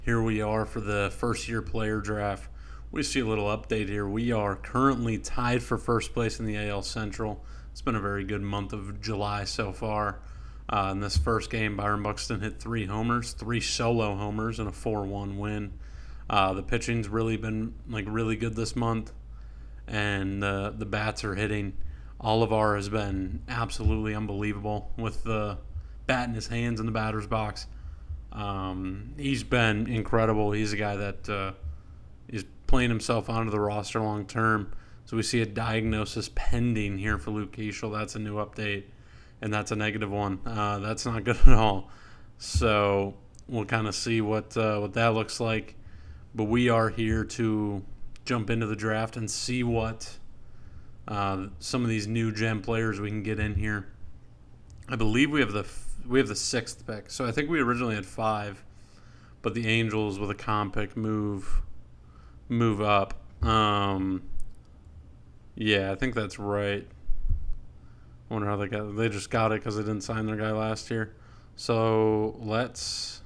Here we are for the first year player draft. We see a little update here. We are currently tied for first place in the AL Central. It's been a very good month of July so far. In this first game, Byron Buxton hit 3 homers, 3 solo homers, and a 4-1 win. The pitching's really been really good this month, and the bats are hitting. Olivar has been absolutely unbelievable with the bat in his hands in the batter's box. He's been incredible. He's a guy that is playing himself onto the roster long term. So we see a diagnosis pending here for Luke Keeschel. That's a new update, and that's a negative one. That's not good at all. So we'll kind of see what that looks like. But we are here to jump into the draft and see what some of these new gem players we can get in here. I believe we have the sixth pick. So I think we originally had 5, but the Angels with a comp pick move up. Yeah, I think that's right. I wonder how they got it. They just got it because they didn't sign their guy last year. So let's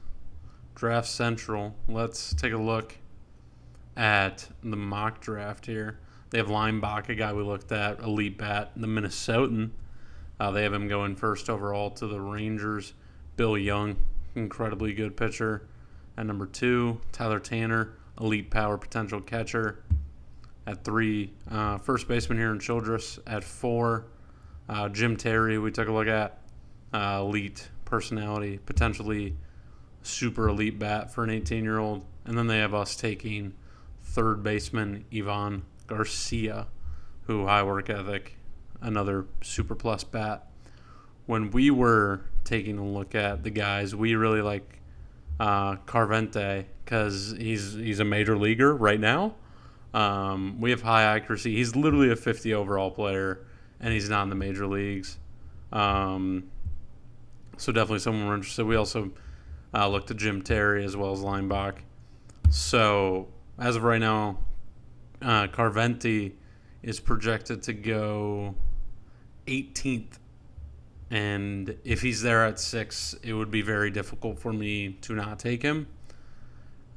draft Central. Let's take a look at the mock draft here. They have Lineback, a guy we looked at, elite bat, the Minnesotan. They have him going first overall to the Rangers. Bill Young, incredibly good pitcher. At number 2, Tyler Tanner, elite power potential catcher. At 3, first baseman here in Childress. At 4, Jim Terry, we took a look at. Elite personality, potentially super elite bat for an 18-year-old. And then they have us taking third baseman Ivan Garcia, who high work ethic, another super plus bat. When we were taking a look at the guys, we really like Carvente because he's a major leaguer right now. We have high accuracy. He's literally a 50 overall player, and he's not in the major leagues. So definitely someone we're interested. We also looked at Jim Terry as well as Lineback. So as of right now, Carvente is projected to go 18th. And if he's there at 6, it would be very difficult for me to not take him.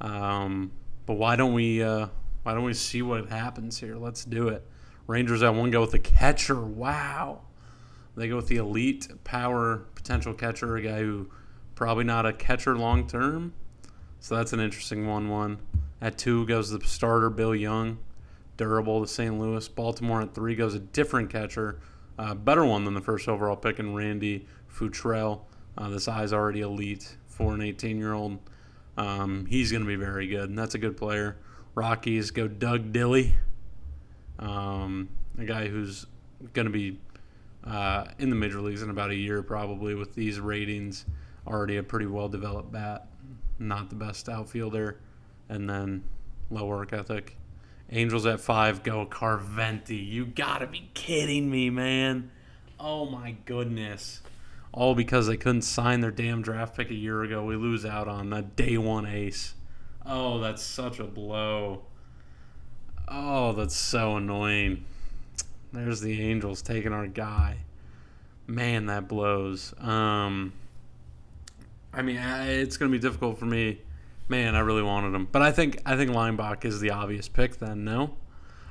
But why don't we see what happens here? Let's do it. Rangers at 1 go with the catcher. Wow. They go with the elite power potential catcher, a guy who probably not a catcher long term. So that's an interesting 1-1. At 2 goes the starter, Bill Young, durable to St. Louis. Baltimore at 3 goes a different catcher, better one than the first overall pick in Randy Futrell. This guy's already elite for an 18-year-old. He's going to be very good, and that's a good player. Rockies go Doug Dilly, a guy who's going to be in the major leagues in about a year probably with these ratings. Already a pretty well-developed bat, not the best outfielder, and then low work ethic. Angels at 5 go Carvente. You gotta be kidding me, man. Oh my goodness. All because they couldn't sign their damn draft pick a year ago. We lose out on a day 1 ace. Oh, that's such a blow. Oh, that's so annoying. There's the Angels taking our guy. Man, that blows. It's going to be difficult for me. Man, I really wanted him. But I think Lineback is the obvious pick then, no?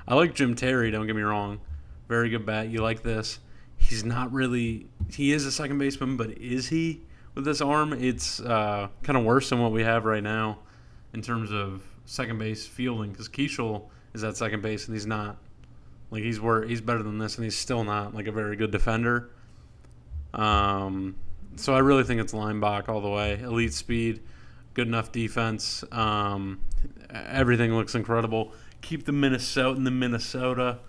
I like Jim Terry, don't get me wrong. Very good bat. You like this. He's not really – he is a second baseman, but is he with this arm? It's kind of worse than what we have right now in terms of second base fielding because Keeschel is at second base and he's not. Like he's better than this and he's still not like a very good defender. So I really think it's Lineback all the way. Elite speed, good enough defense. Everything looks incredible. Keep the Minnesota.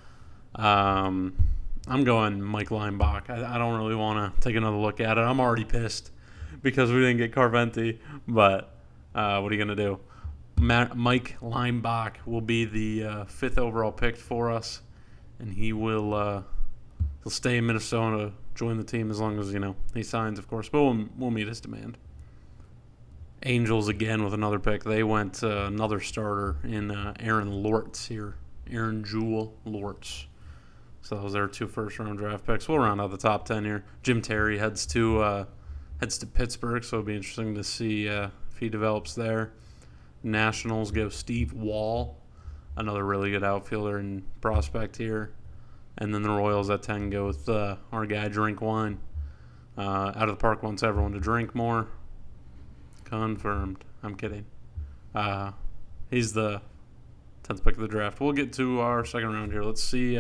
I'm going Mike Lineback. I don't really want to take another look at it. I'm already pissed because we didn't get Carvente. But what are you going to do? Mike Lineback will be the 5th overall pick for us. And he'll stay in Minnesota, join the team as long as, he signs, of course. But we'll meet his demand. Angels again with another pick. They went another starter in Aaron Lortz here. Aaron Jewell Lortz. So those are 2 first-round draft picks. We'll round out the top 10 here. Jim Terry heads to Pittsburgh, so it'll be interesting to see if he develops there. Nationals go Steve Wall, another really good outfielder and prospect here. And then the Royals at 10 go with our guy, Drink Wine. Out of the park wants everyone to drink more. Confirmed. I'm kidding. He's the 10th pick of the draft. We'll get to our second round here. Let's see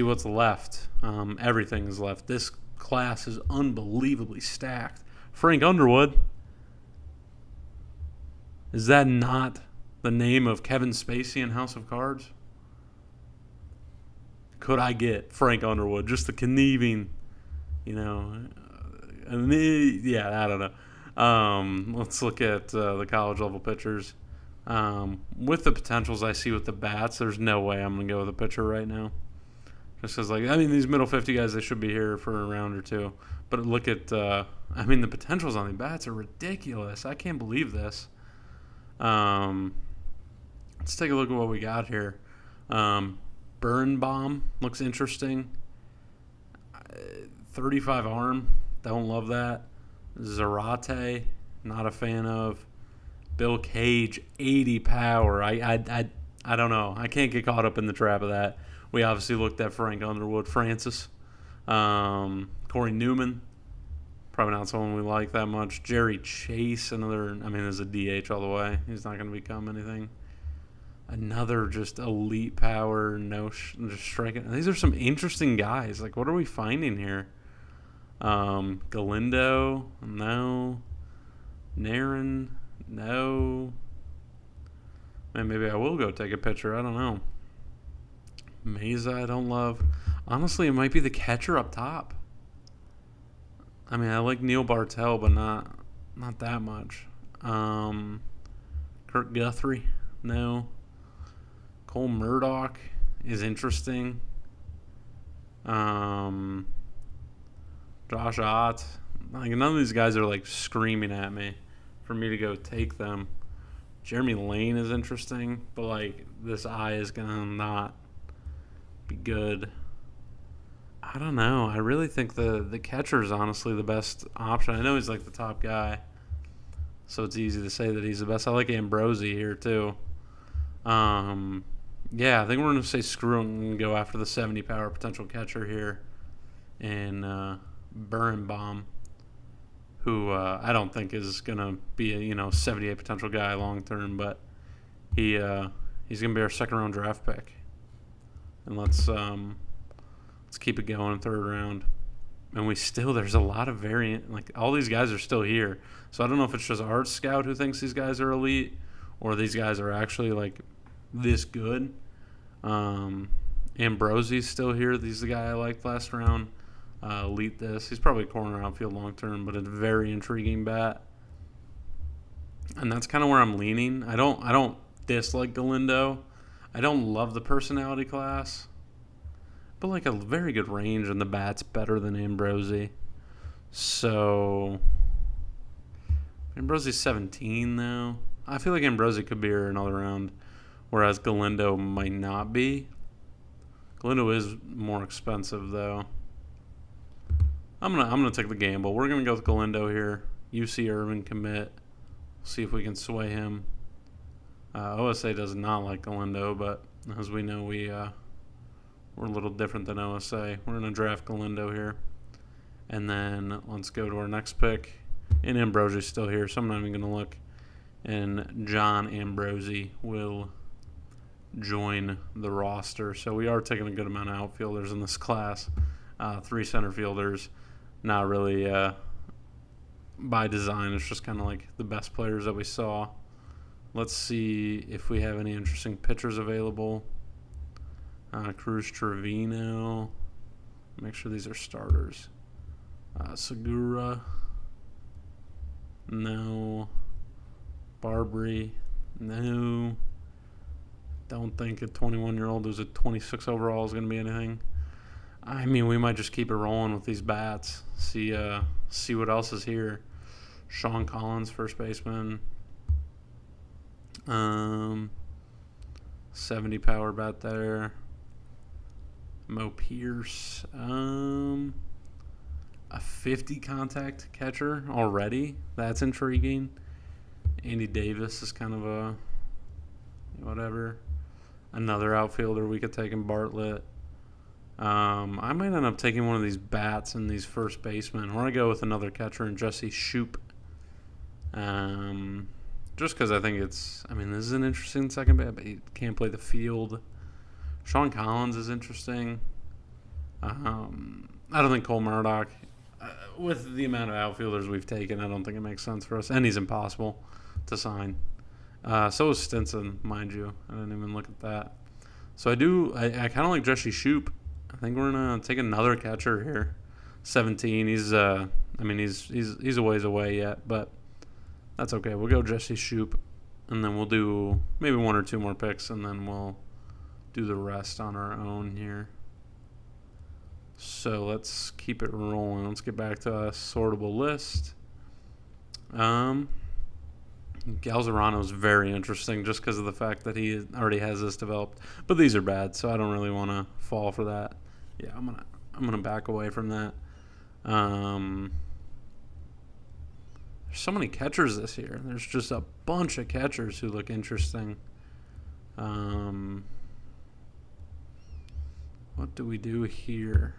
what's left. Everything is left. This class is unbelievably stacked. Frank Underwood. Is that not the name of Kevin Spacey in House of Cards? Could I get Frank Underwood? Just the conniving, I don't know. Let's look at the college level pitchers. With the potentials I see with the bats, there's no way I'm going to go with a pitcher right now. Just because, these middle 50 guys, they should be here for a round or two. But look at, the potentials on the bats are ridiculous. I can't believe this. Let's take a look at what we got here. Birnbaum looks interesting. 35 arm, don't love that. Zarate, not a fan of. Bill Cage, 80 power. I don't know. I can't get caught up in the trap of that. We obviously looked at Frank Underwood, Francis, Corey Newman. Probably not someone we like that much. Jerry Chase, is a DH all the way. He's not going to become anything. Another just elite power, just striking. These are some interesting guys. What are we finding here? Galindo, no. Naren, no. Man, maybe I will go take a pitcher. I don't know. Mesa, I don't love. Honestly, it might be the catcher up top. I like Neil Bartel, but not that much. Kurt Guthrie, no. Cole Murdoch is interesting. Josh Ott. None of these guys are screaming at me for me to go take them. Jeremy Lane is interesting, but this eye is gonna not be good. I don't know. I really think the catcher is honestly the best option. I know he's the top guy, so it's easy to say that he's the best. I like Ambrosi here too. Yeah, I think we're going to say screw and go after the 70 power potential catcher here in Birnbaum, who I don't think is going to be a 78 potential guy long term, but he's going to be our second round draft pick. And let's keep it going in third round. And there's a lot of variant. All these guys are still here. So I don't know if it's just our scout who thinks these guys are elite or these guys are actually this good. Ambrosi's still here. He's the guy I liked last round. Elite this. He's probably corner outfield long term, but a very intriguing bat. And that's kind of where I'm leaning. I don't dislike Galindo. I don't love the personality class. But a very good range, and the bat's better than Ambrosi. So Ambrosi's 17 though. I feel like Ambrosi could be here another round, whereas Galindo might not be. Galindo is more expensive though. I'm gonna take the gamble. We're gonna go with Galindo here. UC Irvin commit. See if we can sway him. OSA does not like Galindo, but as we know, we're a little different than OSA. We're gonna draft Galindo here, and then let's go to our next pick. And Ambrosi's still here, so I'm not even gonna look. And John Ambrosi will join the roster. So we are taking a good amount of outfielders in this class. 3 center fielders, not really by design. It's just kind of the best players that we saw. Let's see if we have any interesting pitchers available. Cruz Trevino. Make sure these are starters. Segura. No. Barbary. No. Don't think a 21-year-old who's a 26 overall is going to be anything. We might just keep it rolling with these bats. See what else is here. Sean Collins, first baseman. 70 power bat there. Mo Pierce. A 50 contact catcher already. That's intriguing. Andy Davis is kind of a whatever. Another outfielder we could take in Bartlett. I might end up taking one of these bats and these first basemen. We're going to go with another catcher in Jesse Shoop. Just because I think this is an interesting second bat, but he can't play the field. Sean Collins is interesting. I don't think Cole Murdoch, with the amount of outfielders we've taken, I don't think it makes sense for us. And he's impossible to sign. So is Stinson, mind you. I didn't even look at that. So I kind of like Jesse Shoop. I think we're gonna take another catcher here. 17. He's a ways away yet, but that's okay. We'll go Jesse Shoop, and then we'll do maybe one or two more picks, and then we'll do the rest on our own here. So let's keep it rolling. Let's get back to a sortable list. Galzerano is very interesting just because of the fact that he already has this developed. But these are bad, so I don't really want to fall for that. Yeah, I'm gonna back away from that. There's so many catchers this year. There's just a bunch of catchers who look interesting. What do we do here?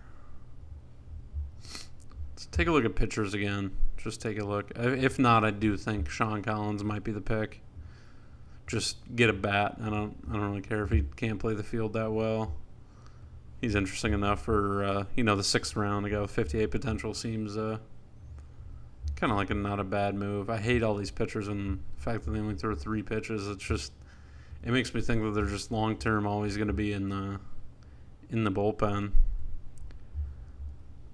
Let's take a look at pitchers again. Just take a look. If not, I do think Sean Collins might be the pick. Just get a bat. I don't really care if he can't play the field that well. He's interesting enough for the sixth round to go. 58 potential seems kind of like not a bad move. I hate all these pitchers and the fact that they only throw 3 pitches. It makes me think that they're just long term always going to be in the bullpen.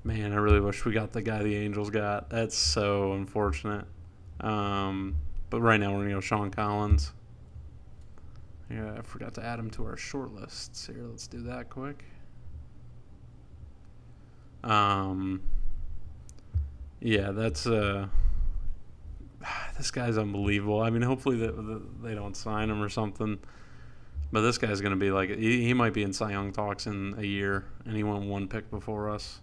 Man, I really wish we got the guy the Angels got. That's so unfortunate. But right now we're going to go Sean Collins. Yeah, I forgot to add him to our short lists here. Let's do that quick. Yeah, that's this guy's unbelievable. I mean, hopefully they don't sign him or something. But this guy's going to be like, he might be in Cy Young talks in a year, and he won 1 pick before us.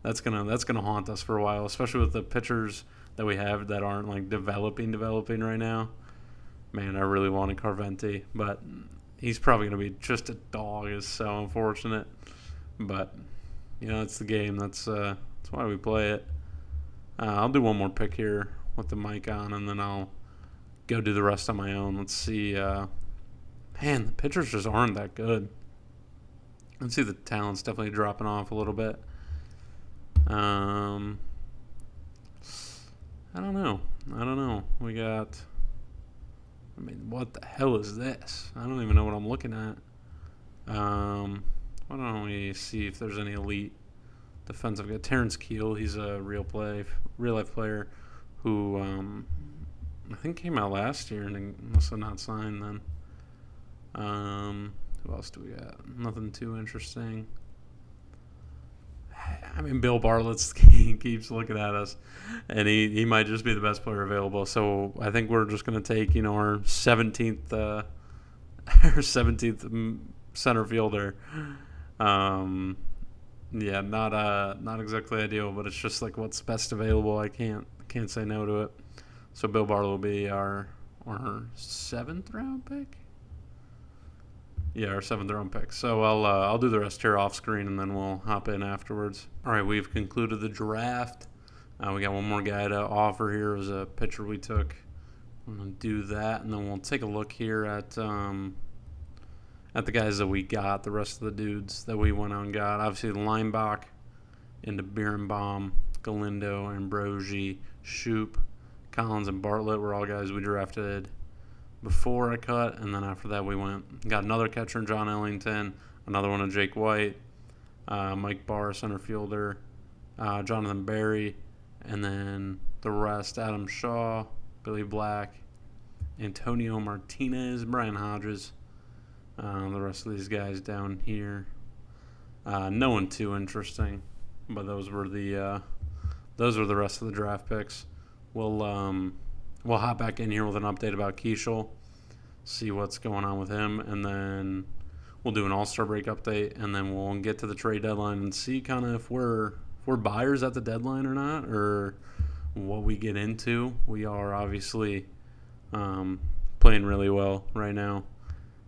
That's gonna haunt us for a while, especially with the pitchers that we have that aren't like developing right now. Man, I really wanted Carventi, but he's probably gonna be just a dog. Is so unfortunate, but it's the game. That's why we play it. I'll do one more pick here with the mic on, and then I'll go do the rest on my own. Let's see. Man, the pitchers just aren't that good. Let's see, the talent's definitely dropping off a little bit. I don't know. We got. What the hell is this? I don't even know what I'm looking at. Why don't we see if there's any elite defensive guy? Terrence Keel, he's a real life player who I think came out last year and he must have not signed then. Who else do we got? Nothing too interesting. Bill Bartlett keeps looking at us, and he might just be the best player available. So I think we're just going to take our 17th center fielder. Yeah, not exactly ideal, but it's just like what's best available. I can't say no to it. So Bill Bartlett will be our 7th round pick. Yeah, our 7th round pick. So I'll do the rest here off screen, and then we'll hop in afterwards. All right, we've concluded the draft. We got one more guy to offer here. It was a pitcher we took. I'm gonna do that, and then we'll take a look here at the guys that we got. The rest of the dudes that we went out and got. Obviously, Leinbach into Birnbaum, Galindo, Ambrosi, Shoop, Collins, and Bartlett were all guys we drafted before I cut, and then after that we got another catcher in John Ellington, another one in Jake White, Mike Barr, center fielder, Jonathan Berry, and then the rest: Adam Shaw, Billy Black, Antonio Martinez, Brian Hodges. The rest of these guys down here, no one too interesting, but those were the rest of the draft picks. We'll hop back in here with an update about Keishel, see what's going on with him, and then we'll do an All-Star break update, and then we'll get to the trade deadline and see kind of if we're buyers at the deadline or not, or what we get into. We are obviously playing really well right now.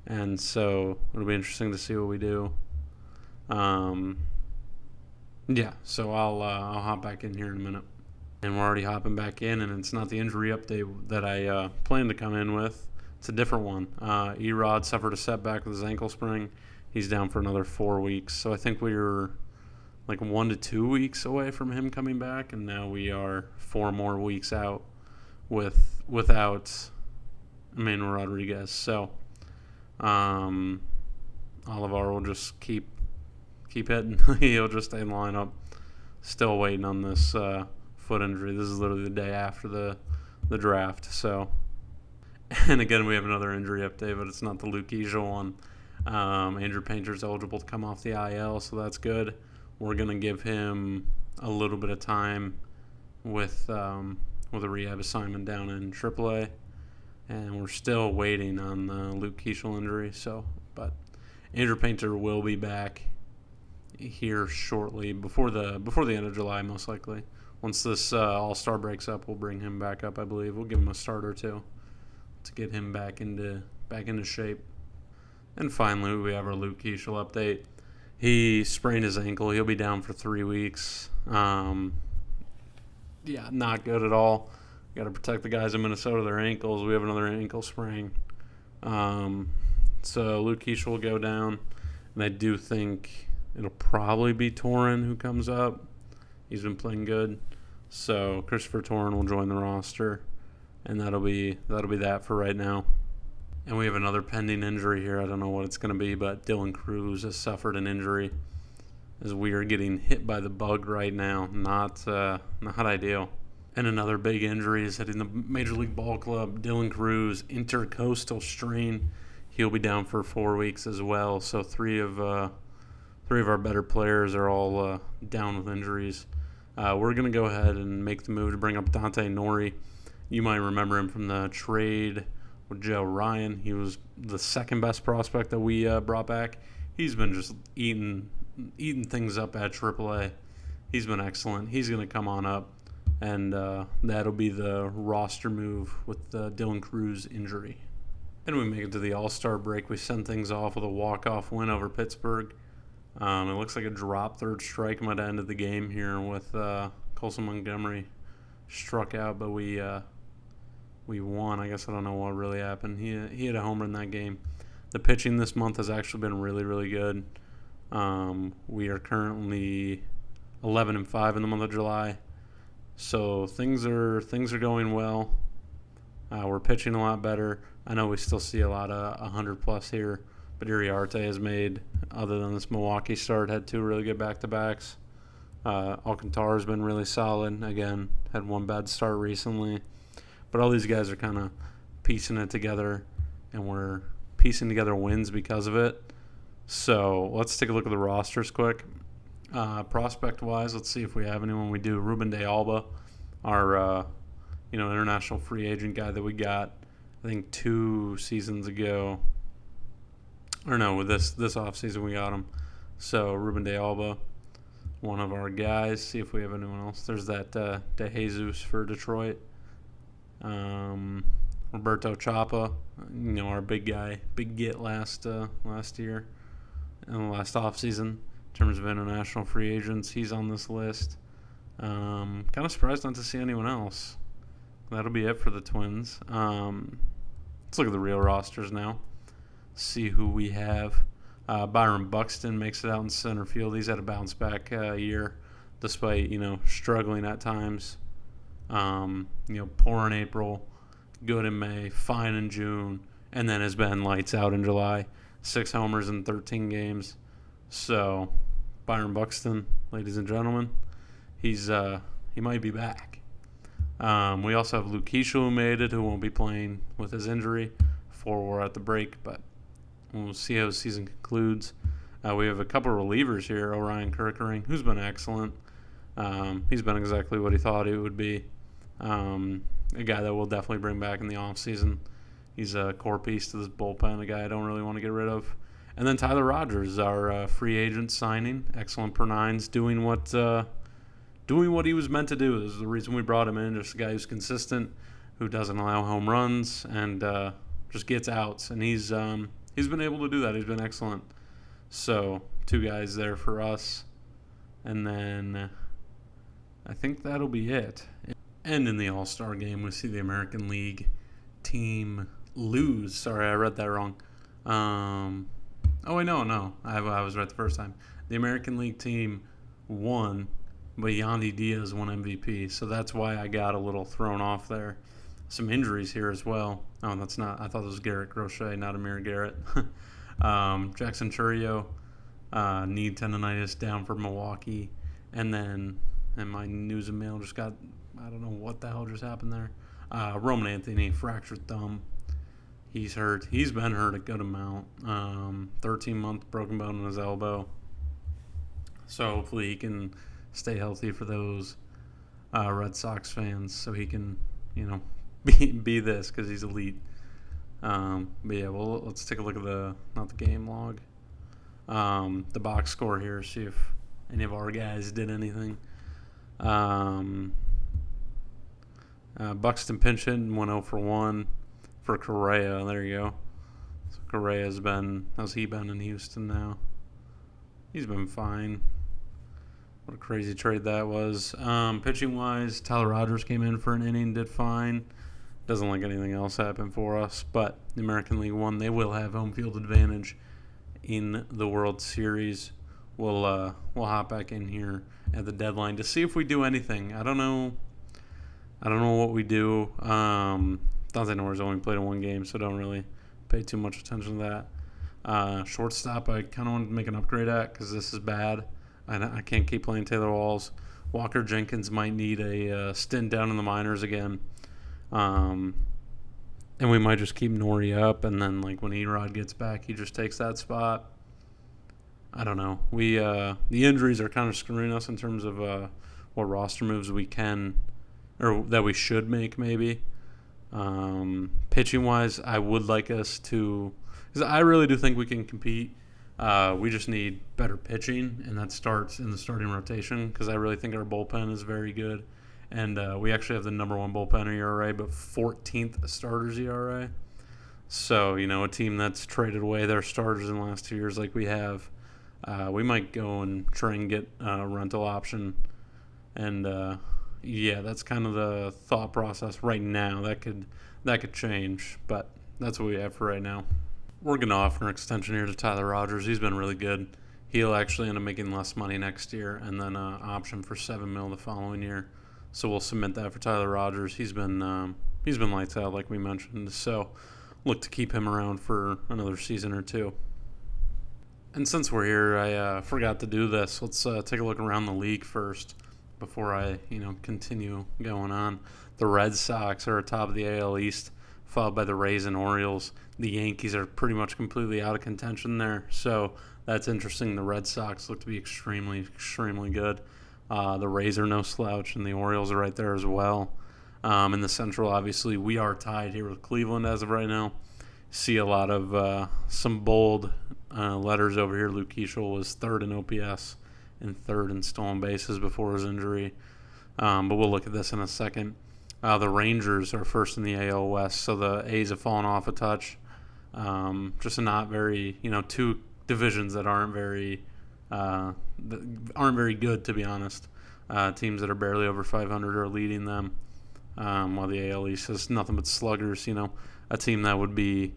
And so it'll be interesting to see what we do. Yeah, so I'll hop back in here in a minute. And we're already hopping back in, and it's not the injury update that I planned to come in with. It's a different one. Erod suffered a setback with his ankle sprain. He's down for another 4 weeks. So I think we were like 1 to 2 weeks away from him coming back, and now we are 4 more weeks out without Emmanuel Rodriguez. So Olivar will just keep hitting. He'll just stay in the lineup. Still waiting on this foot injury. This is literally the day after the draft. So, and again, we have another injury update, but it's not the Luke Eagle one. Andrew Painter's eligible to come off the IL, so that's good. We're gonna give him a little bit of time with a rehab assignment down in AAA, and we're still waiting on the Luke Keishel injury. So, but Andrew Painter will be back here shortly, before the end of July, most likely. Once this All-Star breaks up, we'll bring him back up. I believe we'll give him a start or two to get him back into shape. And finally, we have our Luke Keishel update. He sprained his ankle. He'll be down for 3 weeks. Yeah, not good at all. Got to protect the guys in Minnesota, their ankles. We have another ankle sprain. So Luke Keishel will go down, and I do think it'll probably be Torin who comes up. He's been playing good. So Christopher Torin will join the roster, and that'll be that for right now. And we have another pending injury here. I don't know what it's going to be, but Dylan Cruz has suffered an injury as we are getting hit by the bug right now. Not ideal. And another big injury is hitting the Major League Ball Club. Dylan Cruz, intercostal strain. He'll be down for 4 weeks as well. So three of our better players are all down with injuries. We're going to go ahead and make the move to bring up Dante Nori. You might remember him from the trade with Joe Ryan. He was the second best prospect that we brought back. He's been just eating things up at AAA. He's been excellent. He's going to come on up, and that'll be the roster move with the Dylan Cruz injury. And we make it to the All-Star break. We send things off with a walk-off win over Pittsburgh. It looks like a drop third strike might have ended the game here with Colson Montgomery struck out, but we won. I guess I don't know what really happened. He had a homer in that game. The pitching this month has actually been really, really good. We are currently 11-5 in the month of July, so things are going well. We're pitching a lot better. I know we still see a lot of 100+ here, but Iriarte has made, other than this Milwaukee start, had 2 really good back-to-backs. Alcantara's been really solid. Again, had 1 bad start recently. But all these guys are kind of piecing it together, and we're piecing together wins because of it. So let's take a look at the rosters quick. Prospect-wise, let's see if we have anyone. We do. Ruben De Alba, our international free agent guy that we got, I think 2 seasons ago. Or no, with this offseason we got him. So Ruben De Alba, one of our guys. See if we have anyone else. There's that De Jesus for Detroit. Roberto Chapa, our big guy, big get last year and the last offseason in terms of international free agents. He's on this list. Kind of surprised not to see anyone else. That'll be it for the Twins. Let's look at the real rosters now. See who we have. Byron Buxton makes it out in center field. He's had a bounce back year despite, struggling at times. Poor in April, good in May, fine in June, and then has been lights out in July. 6 homers in 13 games. So, Byron Buxton, ladies and gentlemen, he might be back. We also have Luke Keishel who made it, who won't be playing with his injury before we're at the break, but we'll see how the season concludes. We have a couple of relievers here. Orion Kirkering, who's been excellent. He's been exactly what he thought he would be. A guy that we'll definitely bring back in the offseason. He's a core piece to this bullpen, a guy I don't really want to get rid of. And then Tyler Rogers, our free agent signing, excellent per nines, doing what he was meant to do. This is the reason we brought him in, just a guy who's consistent, who doesn't allow home runs and just gets outs. And he's been able to do that. He's been excellent. So 2 guys there for us. And then I think that'll be it. And in the All-Star game, we see the American League team lose. Sorry, I read that wrong. No. I was right the first time. The American League team won, but Yandy Diaz won MVP. So that's why I got a little thrown off there. Some injuries here as well. Oh, that's not. I thought it was Garrett Crochet, not Amir Garrett. Jackson Churio, knee tendonitis down for Milwaukee. And my news and mail just got, I don't know what the hell just happened there. Roman Anthony, fractured thumb. He's hurt. He's been hurt a good amount. 13-month broken bone in his elbow. So hopefully he can stay healthy for those Red Sox fans, so he can, be this, because he's elite. But yeah, well, let's take a look at not the game log, the box score here, see if any of our guys did anything. Buxton pinch hit and went 0 for 1 for Correa. There you go. So Correa's how's he been in Houston now? He's been fine. What a crazy trade that was. Pitching wise, Tyler Rogers came in for an inning, did fine. Doesn't like anything else happened for us, but the American League won. They will have home field advantage in the World Series. We'll hop back in here at the deadline to see if we do anything. I don't know what we do. Dante Norris only played in 1 game, so don't really pay too much attention to that. Shortstop, I kind of wanted to make an upgrade at because this is bad. I can't keep playing Taylor Walls. Walker Jenkins might need a stint down in the minors again. And we might just keep Nori up, and then when Erod gets back, he just takes that spot. I don't know. The injuries are kind of screwing us in terms of what roster moves we can or that we should make maybe. Pitching wise, I would like us to, because I really do think we can compete. We just need better pitching, and that starts in the starting rotation, because I really think our bullpen is very good. And we actually have the number 1 bullpen ERA, but 14th starters ERA. So, a team that's traded away their starters in the last 2 years like we have, we might go and try and get a rental option. And, that's kind of the thought process right now. That could change, but that's what we have for right now. We're going to offer an extension here to Tyler Rogers. He's been really good. He'll actually end up making less money next year, and then an option for $7 million the following year. So we'll submit that for Tyler Rogers. He's been lights out, like we mentioned. So look to keep him around for another season or 2. And since we're here, I forgot to do this. Let's take a look around the league first before I continue going on. The Red Sox are atop of the AL East, followed by the Rays and Orioles. The Yankees are pretty much completely out of contention there. So that's interesting. The Red Sox look to be extremely, extremely good. The Rays are no slouch, and the Orioles are right there as well. In the Central, obviously, we are tied here with Cleveland as of right now. See a lot of some bold letters over here. Luke Keeschel was 3rd in OPS and 3rd in stolen bases before his injury. But we'll look at this in a second. The Rangers are first in the AL West, so the A's have fallen off a touch. Just not very, 2 divisions that aren't very good, to be honest. Teams that are barely over 500 are leading them, while the AL East has nothing but sluggers. A team that would be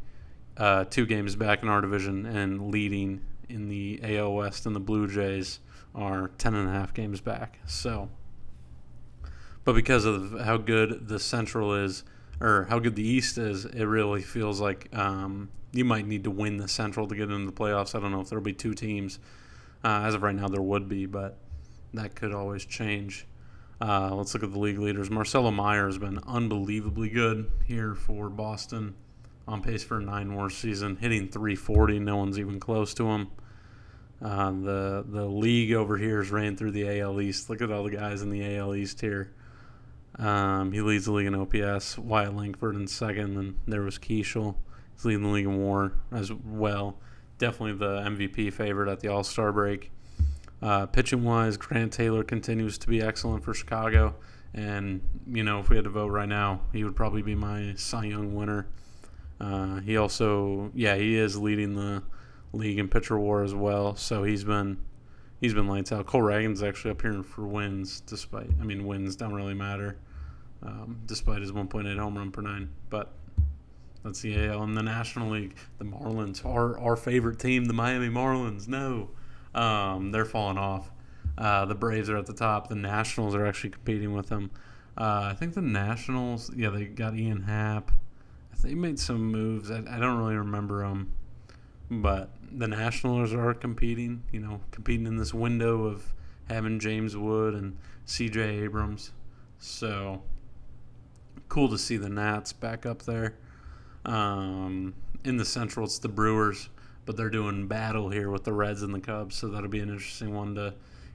2 games back in our division and leading in the AL West, and the Blue Jays are 10.5 games back. So, but because of how good the Central is, or how good the East is, it really feels like you might need to win the Central to get into the playoffs. I don't know if there'll be 2 teams. As of right now, there would be, but that could always change. Let's look at the league leaders. Marcelo Meyer has been unbelievably good here for Boston, on pace for a 9 WAR season, hitting .340. No one's even close to him. The league over here is ran through the AL East. Look at all the guys in the AL East here. He leads the league in OPS. Wyatt Langford in 2nd, and there was Keeschel. He's leading the league in WAR as well. Definitely the MVP favorite at the All-Star break. Pitching-wise, Grant Taylor continues to be excellent for Chicago. And, if we had to vote right now, he would probably be my Cy Young winner. He also, he is leading the league in pitcher WAR as well. So he's been lights out. Cole Ragan's actually up here for wins, wins don't really matter, despite his 1.8 home run per nine. But that's the AL. In the National League, the Marlins, our favorite team, the Miami Marlins. No, they're falling off. The Braves are at the top. The Nationals are actually competing with them. I think the Nationals, they got Ian Happ. They made some moves. I don't really remember them. But the Nationals are competing, competing in this window of having James Wood and C.J. Abrams. So, cool to see the Nats back up there. In the Central, it's the Brewers, but they're doing battle here with the Reds and the Cubs, so that'll be an interesting one to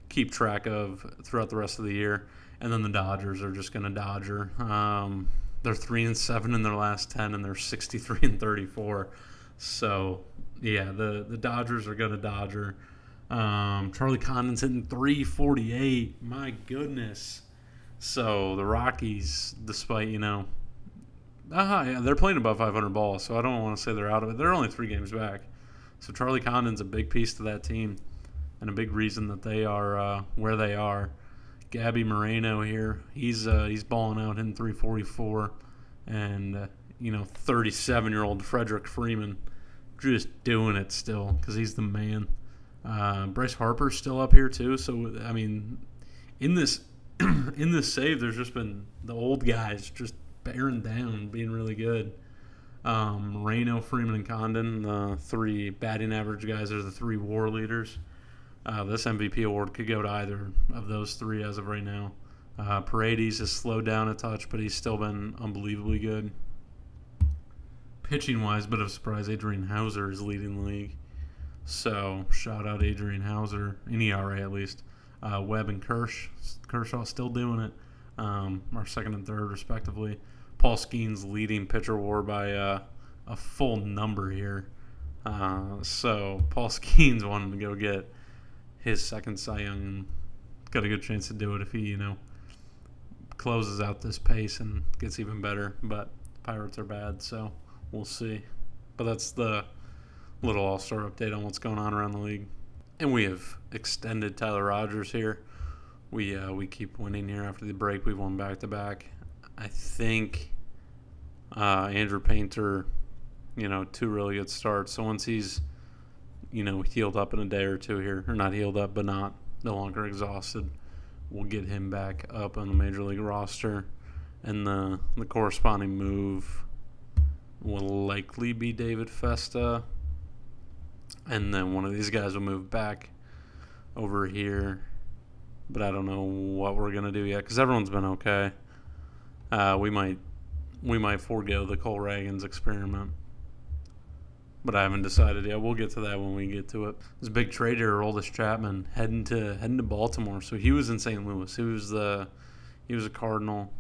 keep track of throughout the rest of the year. And then the Dodgers are just going to Dodger. They're 3-7 in their last 10, and they're 63-34. So, the Dodgers are going to Dodger. Charlie Condon's hitting 348. My goodness. So the Rockies, despite, they're playing above 500 balls, so I don't want to say they're out of it. They're only 3 games back. So Charlie Condon's a big piece to that team and a big reason that they are where they are. Gabby Moreno here, he's balling out, hitting 344. And, 37-year-old Frederick Freeman just doing it still because he's the man. Bryce Harper's still up here too. So, in this save, there's just been the old guys just bearing down, being really good. Moreno, Freeman, and Condon, the 3 batting average guys, are the 3 WAR leaders. This MVP award could go to either of those 3 as of right now. Paredes has slowed down a touch, but he's still been unbelievably good. Pitching-wise, bit of a surprise, Adrian Hauser is leading the league. So, shout out Adrian Hauser, in ERA at least. Webb and Kershaw still doing it, our second and third respectively. Paul Skeens leading pitcher WAR by a full number here. So Paul Skeens wanted to go get his second Cy Young and got a good chance to do it if he, closes out this pace and gets even better. But Pirates are bad, so we'll see. But that's the little all-star update on what's going on around the league. And we have extended Tyler Rogers here. We keep winning here after the break. We've won back-to-back. I think Andrew Painter, 2 really good starts. So once he's, healed up in a day or 2 here, or not healed up, but no longer exhausted, we'll get him back up on the Major League roster. And the corresponding move will likely be David Festa. And then one of these guys will move back over here. But I don't know what we're going to do yet because everyone's been okay. We might forego the Cole Ragans experiment. But I haven't decided yet. We'll get to that when we get to it. This big trade here, Aroldis Chapman, heading to Baltimore. So he was in St. Louis. He was a Cardinal,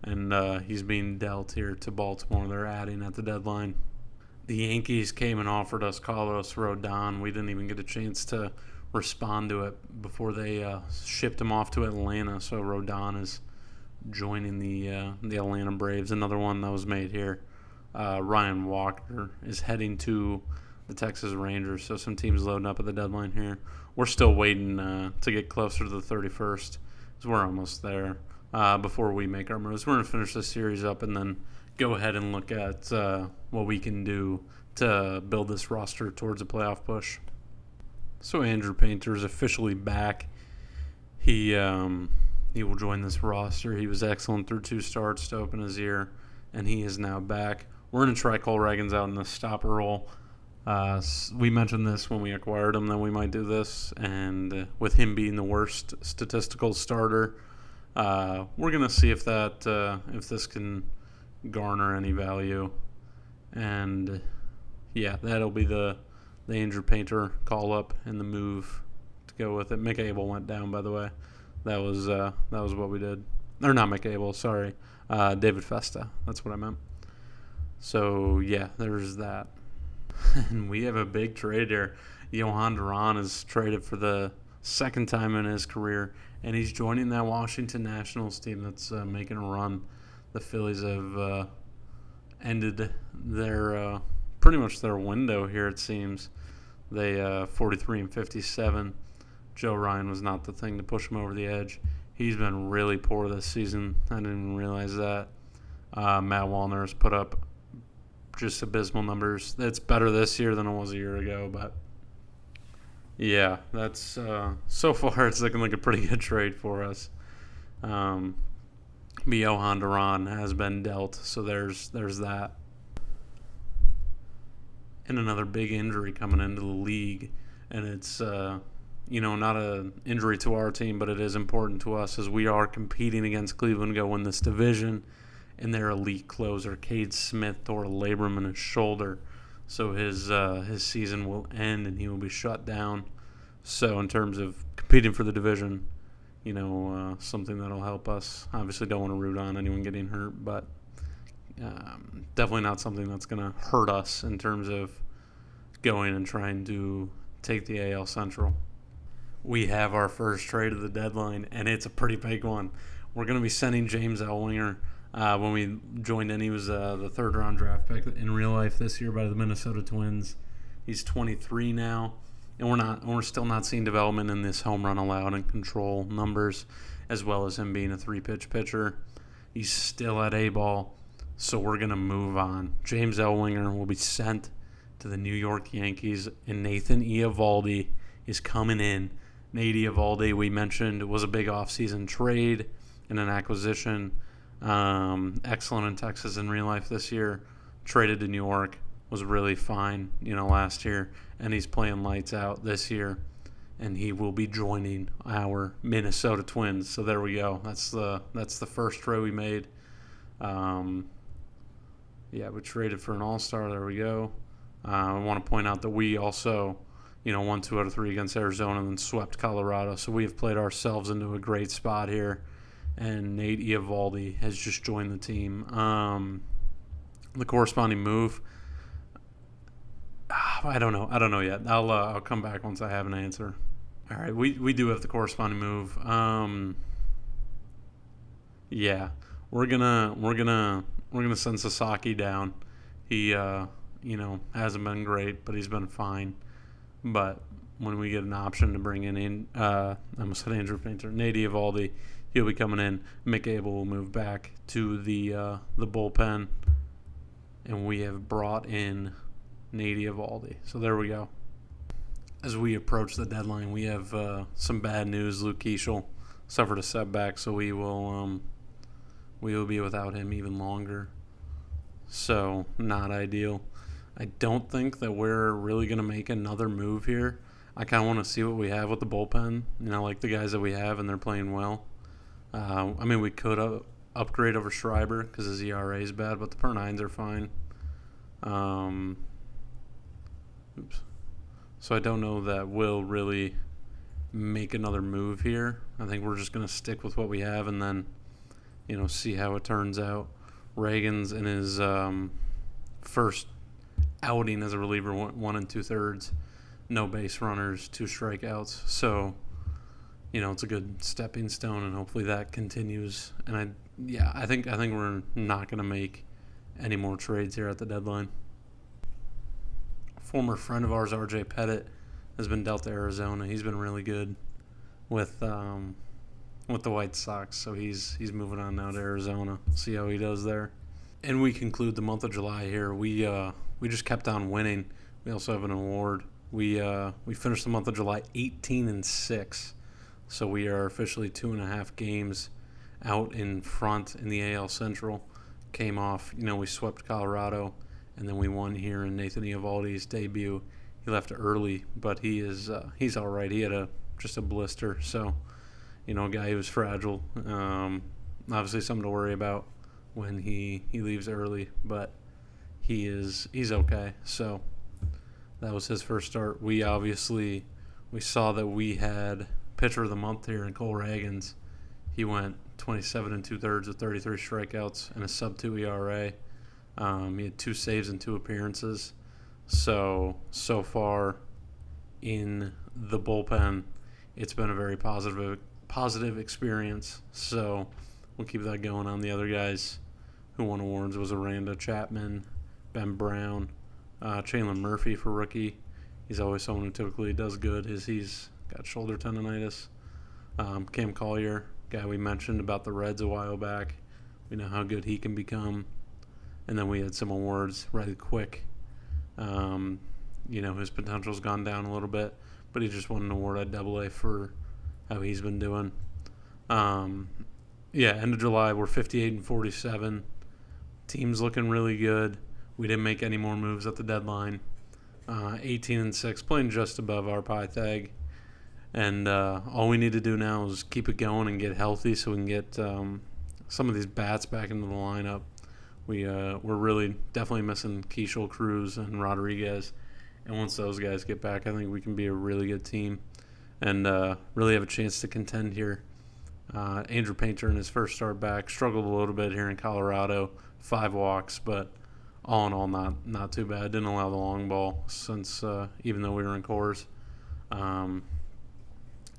and he's being dealt here to Baltimore. They're adding at the deadline. The Yankees came and offered us Carlos Rodon. We didn't even get a chance to respond to it before they shipped him off to Atlanta. So Rodon is joining the Atlanta Braves. Another one that was made here. Ryan Walker is heading to the Texas Rangers. So some teams loading up at the deadline here. We're still waiting to get closer to the 31st. So we're almost there before we make our moves. We're going to finish this series up and then go ahead and look at what we can do to build this roster towards a playoff push. So Andrew Painter is officially back. He will join this roster. He was excellent through 2 starts to open his year, and he is now back. We're going to try Cole Ragans out in the stopper role. We mentioned this when we acquired him, that we might do this, and with him being the worst statistical starter, we're going to see if this can garner any value. And that'll be the Andrew Painter call up and the move to go with it. Mick Abel went down, by the way. That was what we did. Or not Mick Abel, sorry. David Festa. That's what I meant. So there's that. And we have a big trade here. Johan Duran is traded for the second time in his career, and he's joining that Washington Nationals team that's making a run. The Phillies have ended their pretty much their window here. It seems they 43 and 57. Joe Ryan was not the thing to push him over the edge. He's been really poor this season. I didn't even realize that. Matt Wallner has put up just abysmal numbers. It's better this year than it was a year ago, but yeah, that's so far it's looking like a pretty good trade for us. Johan Duran has been dealt, so there's that. And another big injury coming into the league, and it's not an injury to our team, but it is important to us as we are competing against Cleveland to go win this division. And their elite closer, Cade Smith, tore a labrum in his shoulder, so his season will end and he will be shut down. So in terms of competing for the division, something that'll help us. Obviously, don't want to root on anyone getting hurt, but definitely not something that's going to hurt us in terms of going and trying to take the AL Central. We have our first trade of the deadline, and it's a pretty big one. We're going to be sending James Ellwinger. When we joined in, he was the third-round draft pick in real life this year by the Minnesota Twins. He's 23 now, and we're still not seeing development in this home run allowed and control numbers, as well as him being a three-pitch pitcher. He's still at A-ball, so we're going to move on. James Ellwinger will be sent to the New York Yankees, and Nathan Eovaldi is coming in. Nate Eovaldi, we mentioned, was a big offseason trade and an acquisition. Excellent in Texas in real life this year. Traded to New York, was really fine, last year, and he's playing lights out this year, and he will be joining our Minnesota Twins. So there we go. That's the first trade we made. We traded for an all-star. There we go. I want to point out that we also, won 2 out of 3 against Arizona and then swept Colorado. So we have played ourselves into a great spot here. And Nate Eovaldi has just joined the team. The corresponding move, I don't know yet. I'll come back once I have an answer. All right, we do have the corresponding move. We're gonna send Sasaki down. He hasn't been great, but he's been fine. But when we get an option to bring in I almost said Andrew Painter, Nate Eovaldi, he'll be coming in. Mick Abel will move back to the bullpen, and we have brought in Nate Eovaldi. So there we go. As we approach the deadline, we have some bad news. Luke Keeschel suffered a setback, so we will be without him even longer. So not ideal. I don't think that we're really going to make another move here. I kind of want to see what we have with the bullpen. Like the guys that we have, and they're playing well. We could upgrade over Schreiber because his ERA is bad, but the per-nines are fine. So I don't know that we'll really make another move here. I think we're just going to stick with what we have and then, see how it turns out. Reagan's in his first outing as a reliever, 1 2/3, no base runners, 2 strikeouts. So, it's a good stepping stone, and hopefully that continues. And I think we're not going to make any more trades here at the deadline. A former friend of ours, RJ Pettit, has been dealt to Arizona. He's been really good with the White Sox, so he's moving on now to Arizona. See how he does there. And we conclude the month of July here. We just kept on winning. We also have an award. We finished the month of July 18-6. So we are officially 2.5 games out in front in the AL Central. Came off, we swept Colorado, and then we won here in Nathan Eovaldi's debut. He left early, but he's all right. He had just a blister, so a guy who was fragile. Obviously, something to worry about when he leaves early, but he's okay. So that was his first start. We saw that we had pitcher of the month here in Cole Ragans. He went 27 2/3 with 33 strikeouts and a sub-2 ERA. He had 2 saves and 2 appearances. So far in the bullpen, it's been a very positive experience. So we'll keep that going on. The other guys who won awards was Aranda Chapman, Ben Brown, Chandler Murphy for rookie. He's always someone who typically does good. He's got shoulder tendonitis. Cam Collier, guy we mentioned about the Reds a while back. We know how good he can become. And then we had some awards. Riley Quick, his potential's gone down a little bit, but he just won an award at AA for how he's been doing. End of July, we're 58-47. Team's looking really good. We didn't make any more moves at the deadline. 18-6, playing just above our pie tag. And all we need to do now is keep it going and get healthy so we can get some of these bats back into the lineup. We're really definitely missing Keishel, Cruz, and Rodriguez. And once those guys get back, I think we can be a really good team and really have a chance to contend here. Andrew Painter in his first start back struggled a little bit here in Colorado, 5 walks, but all in all, not too bad. Didn't allow the long ball since even though we were in Coors.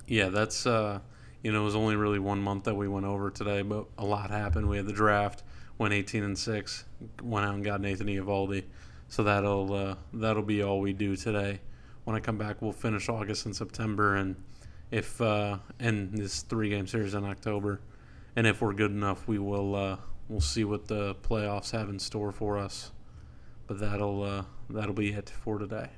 That's it was only really 1 month that we went over today, but a lot happened. We had the draft, went 18-6, went out and got Nathan Eovaldi. So that'll be all we do today. When I come back, we'll finish August and September, and if and this 3-game series in October, and if we're good enough, we'll see what the playoffs have in store for us. But that'll be it for today.